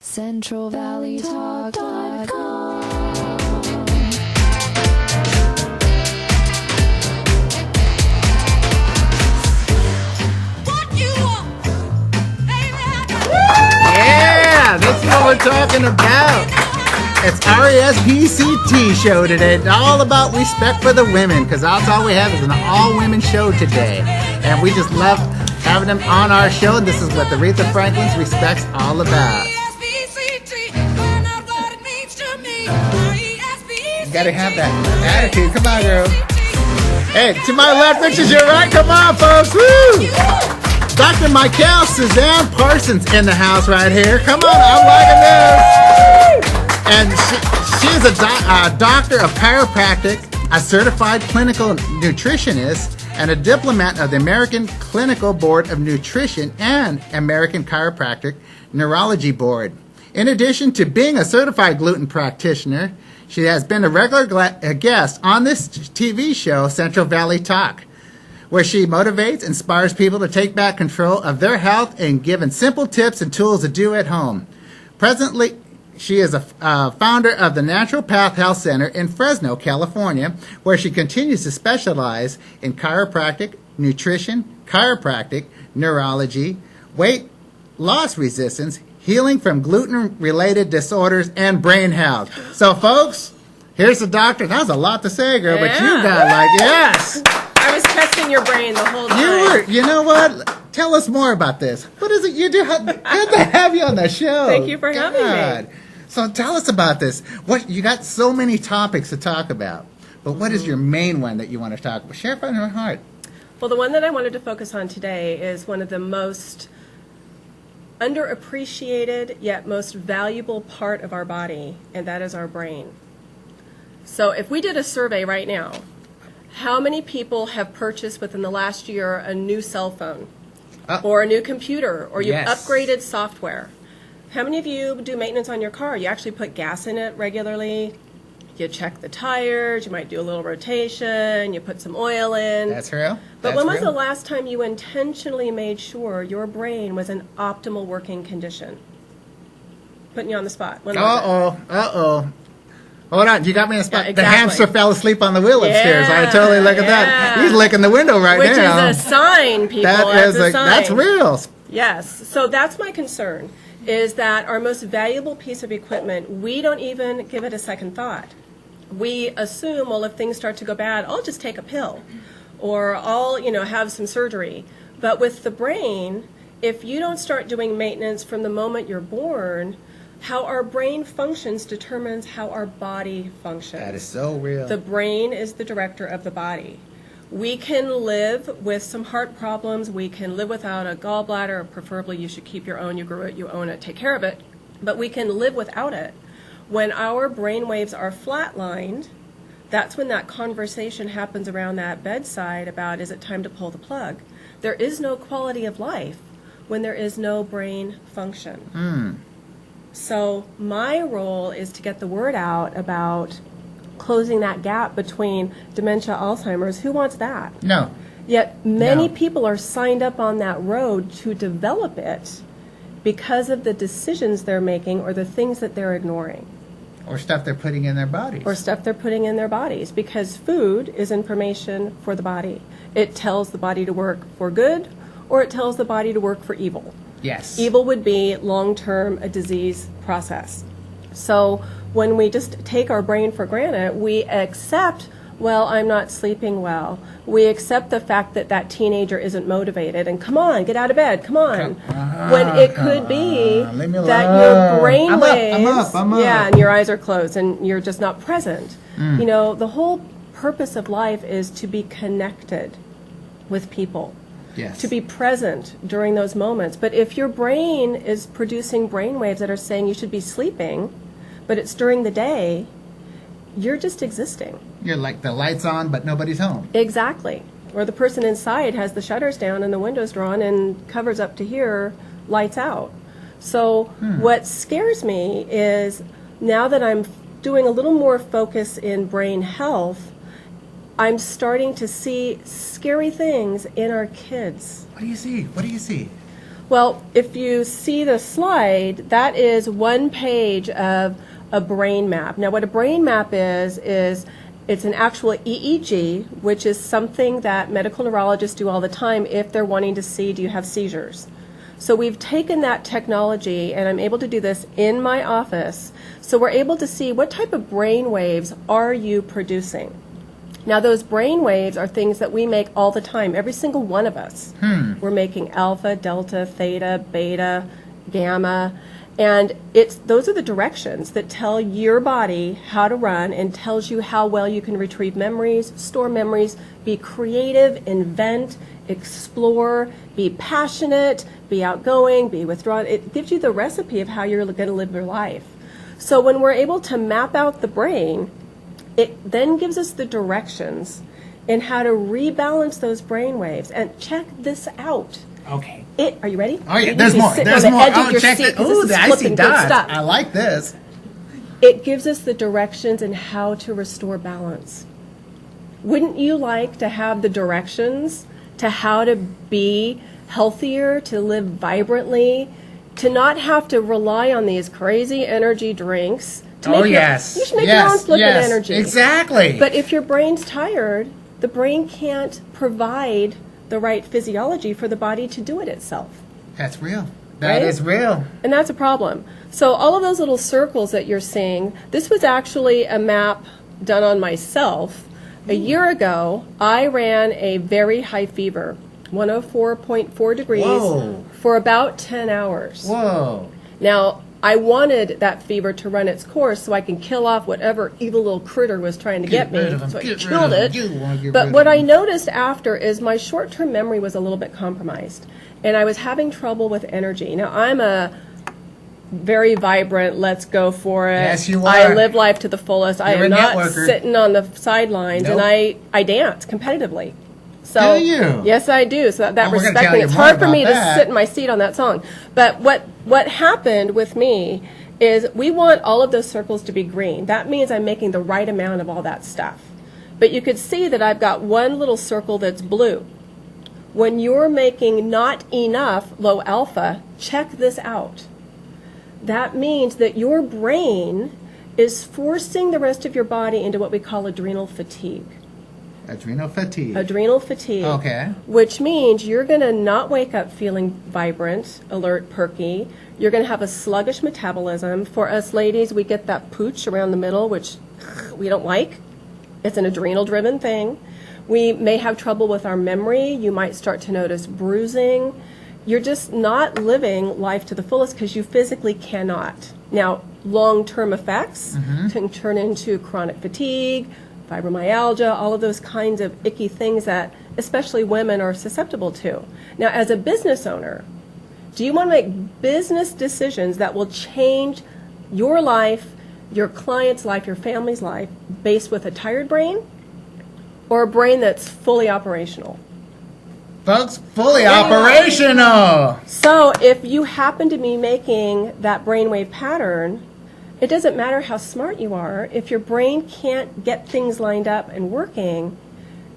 CentralValleyTalk.com. Yeah, this is what we're talking about. It's RESPCT show today. It's all about respect for the women, because that's all we have is an all-women show today. And we just love having them on our show, and this is what the Aretha Franklin's Respect's all about. You gotta have that attitude. Come on, girl. Hey, to my left, which is your right. Come on, folks. Woo! Dr. Mikell Suzanne Parsons in the house right here. Come on, I'm liking this. And she's a doctor of chiropractic, a certified clinical nutritionist, and a diplomat of the American Clinical Board of Nutrition and American Chiropractic Neurology Board. In addition to being a certified gluten practitioner, she has been a regular guest on this TV show, Central Valley Talk, where she motivates, inspires people to take back control of their health and giving simple tips and tools to do at home. Presently, she is a founder of the Natural Path Health Center in Fresno, California, where she continues to specialize in chiropractic, nutrition, chiropractic, neurology, weight loss resistance, healing from gluten-related disorders, and brain health. So, folks, here's the doctor. That was a lot to say, girl, but you got yes. I was testing your brain the whole time. You know what? Tell us more about this. What is it you do? Good to have you on the show. Thank you for having me. So tell us about this. What you got so many topics to talk about, but what is your main one that you want to talk about? Share from your heart. Well, the one that I wanted to focus on today is one of the most underappreciated yet most valuable part of our body, and that is our brain. So if we did a survey right now, how many people have purchased within the last year a new cell phone or a new computer, or you've upgraded software? How many of you do maintenance on your car? You actually put gas in it regularly. You check the tires. You might do a little rotation. You put some oil in. That's real. But when was the last time you intentionally made sure your brain was in optimal working condition? Putting you on the spot. Uh-oh. Hold on, you got me on the spot. Yeah, exactly. The hamster fell asleep on the wheel upstairs. I totally look at that. He's licking the window right now. Which is a sign, people. That's a sign. That's real. Yes. So that's my concern, is that our most valuable piece of equipment, we don't even give it a second thought. We assume, well, if things start to go bad, I'll just take a pill, or I'll, have some surgery. But with the brain, if you don't start doing maintenance from the moment you're born, how our brain functions determines how our body functions. That is so real. The brain is the director of the body. We can live with some heart problems. We can live without a gallbladder. Preferably, you should keep your own. You grew it, you own it, take care of it. But we can live without it. When our brain waves are flatlined, that's when that conversation happens around that bedside about, is it time to pull the plug? There is no quality of life when there is no brain function. So my role is to get the word out about closing that gap between dementia, Alzheimer's. Who wants that? No. Yet many people are signed up on that road to develop it because of the decisions they're making or the things that they're ignoring. Or stuff they're putting in their bodies. Because food is information for the body. It tells the body to work for good, or it tells the body to work for evil. Yes. Evil would be long-term a disease process. So when we just take our brain for granted, we accept, well, I'm not sleeping well. We accept the fact that that teenager isn't motivated. And come on, get out of bed, come on. When it could be that your brain waves, I'm up. and your eyes are closed and you're just not present. The whole purpose of life is to be connected with people. Yes. To be present during those moments. But if your brain is producing brain waves that are saying you should be sleeping, but it's during the day, you're just existing. You're like the lights on, but nobody's home. Exactly. Or the person inside has the shutters down and the windows drawn and covers up to here, lights out. So what scares me is now that I'm doing a little more focus in brain health, I'm starting to see scary things in our kids. What do you see? Well, if you see the slide, that is one page of a brain map. Now, what a brain map is it's an actual EEG, which is something that medical neurologists do all the time if they're wanting to see, do you have seizures? So we've taken that technology, and I'm able to do this in my office, so we're able to see what type of brain waves are you producing. Now, those brain waves are things that we make all the time, every single one of us. We're making alpha, delta, theta, beta, gamma, and those are the directions that tell your body how to run and tells you how well you can retrieve memories, store memories, be creative, invent, explore, be passionate, be outgoing, be withdrawn. It gives you the recipe of how you're going to live your life. So when we're able to map out the brain, it then gives us the directions in how to rebalance those brain waves. And check this out. Okay. Are you ready? Oh, yeah, there's more. There's more. Oh, check it. Ooh, the icy dots. I like this. It gives us the directions in how to restore balance. Wouldn't you like to have the directions to how to be healthier, to live vibrantly, to not have to rely on these crazy energy drinks? Yes. You should make your own flippin' energy. Exactly. But if your brain's tired, the brain can't provide the right physiology for the body to do it itself. That's real. That is real. And that's a problem. So all of those little circles that you're seeing, this was actually a map done on myself. A year ago, I ran a very high fever, 104.4 degrees, Whoa. for about 10 hours. Whoa. Now, I wanted that fever to run its course so I can kill off whatever evil little critter was trying to get me. So I killed it. But what I noticed after is my short-term memory was a little bit compromised. And I was having trouble with energy. Now, I'm a very vibrant, let's go for it. Yes, you are. I live life to the fullest. I You're am a not networker. sitting on the sidelines. Nope. And I dance competitively. So, do you? Yes, I do. So that we're gonna respect tell me. you It's more hard for me about to that. sit in my seat on that song. But what happened with me is we want all of those circles to be green. That means I'm making the right amount of all that stuff. But you could see that I've got one little circle that's blue. When you're making not enough low alpha, check this out. That means that your brain is forcing the rest of your body into what we call adrenal fatigue. Adrenal fatigue. Adrenal fatigue. Okay. Which means you're going to not wake up feeling vibrant, alert, perky. You're going to have a sluggish metabolism. For us ladies, we get that pooch around the middle, which we don't like. It's an adrenal-driven thing. We may have trouble with our memory. You might start to notice bruising. You're just not living life to the fullest because you physically cannot. Now, long-term effects can turn into chronic fatigue, fibromyalgia, all of those kinds of icky things that especially women are susceptible to. Now, as a business owner, do you want to make business decisions that will change your life, your client's life, your family's life, based with a tired brain or a brain that's fully operational? Folks, fully operational. So if you happen to be making that brainwave pattern, it doesn't matter how smart you are. If your brain can't get things lined up and working,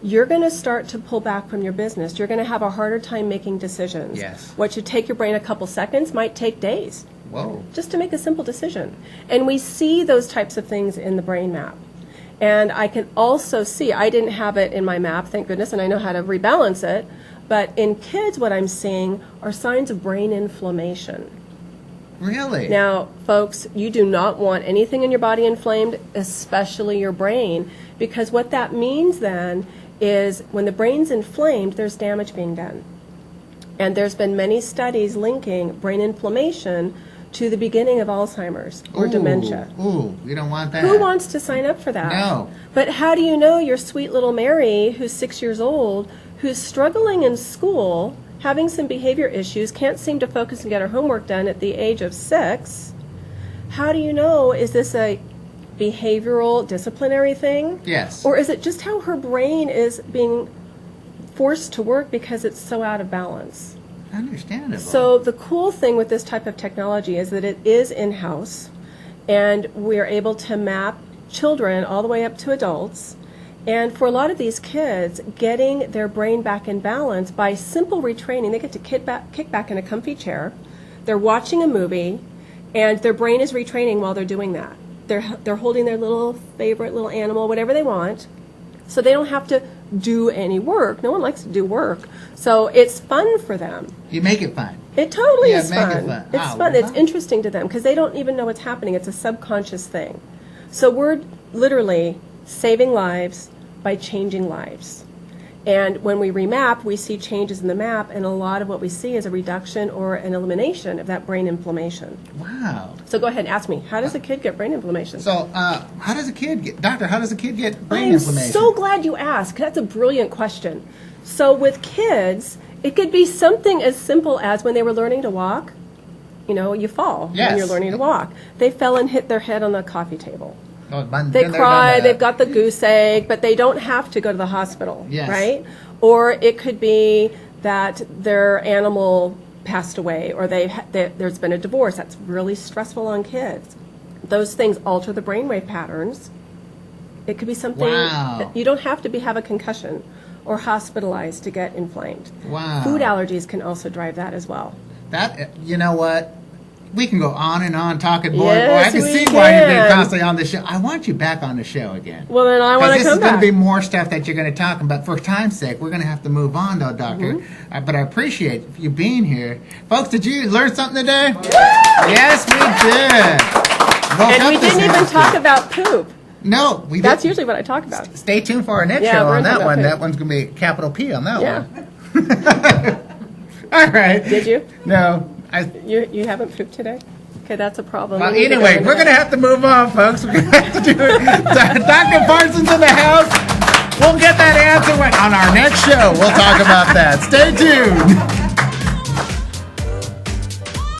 you're going to start to pull back from your business. You're going to have a harder time making decisions. Yes. What should take your brain a couple seconds might take days. Whoa. Just to make a simple decision. And we see those types of things in the brain map. And I can also see, I didn't have it in my map, thank goodness, and I know how to rebalance it, but in kids what I'm seeing are signs of brain inflammation. Really? Now, folks, you do not want anything in your body inflamed, especially your brain, because what that means then is when the brain's inflamed, there's damage being done. And there's been many studies linking brain inflammation to the beginning of Alzheimer's or dementia. Ooh, we don't want that. Who wants to sign up for that? No. But how do you know your sweet little Mary, who's 6 years old, who's struggling in school, having some behavior issues, can't seem to focus and get her homework done at the age of 6, how do you know, is this a behavioral disciplinary thing? Yes. Or is it just how her brain is being forced to work because it's so out of balance? Understandable. So the cool thing with this type of technology is that it is in-house, and we're able to map children all the way up to adults, And for a lot of these kids, getting their brain back in balance by simple retraining, they get to kick back in a comfy chair, they're watching a movie, and their brain is retraining while they're doing that. They're holding their little favorite little animal, whatever they want, so they don't have to do any work. No one likes to do work. So it's fun for them. You make it fun. It totally Yeah, is make it fun. fun. It's Oh, fun. well. It's interesting to them because they don't even know what's happening. It's a subconscious thing. So we're literally saving lives by changing lives. And when we remap, we see changes in the map, and a lot of what we see is a reduction or an elimination of that brain inflammation. Wow. So go ahead and ask me, how does a kid get brain inflammation? So, how does a kid get brain I'm inflammation? so glad you asked. That's a brilliant question. So with kids, it could be something as simple as when they were learning to walk. You know, you fall Yes. when you're learning to walk. They fell and hit their head on the coffee table. Oh, They cry, they've got the goose egg, but they don't have to go to the hospital, Yes. right? Or it could be that their animal passed away, or there's been a divorce. That's really stressful on kids. Those things alter the brainwave patterns. It could be something Wow. that you don't have to have a concussion or hospitalized to get inflamed. Wow. Food allergies can also drive that as well. That, you know what? We can go on and on talking more. Yes, I can we see why you've been can. constantly on the show. I want you back on the show again. Well, then I want to This come is going back. to be more stuff that you're going to talk about. For time's sake, we're going to have to move on, though, Doctor. Mm-hmm. But I appreciate you being here. Folks, did you learn something today? Yes, we did. Woke And up we this didn't even industry. talk about poop. No, we That's didn't. usually what I talk about. Stay tuned for our next Yeah, show we're on that gonna one. pick. That one's going to be capital P on that Yeah. one. All right. Did you? No. You haven't pooped today? Okay, that's a problem. Well, We need to go anyway, into we're going to that. have to move on, folks. We're going to have to do it. Dr. Parsons in the house. We'll get that answer on our next show. We'll talk about that. Stay tuned.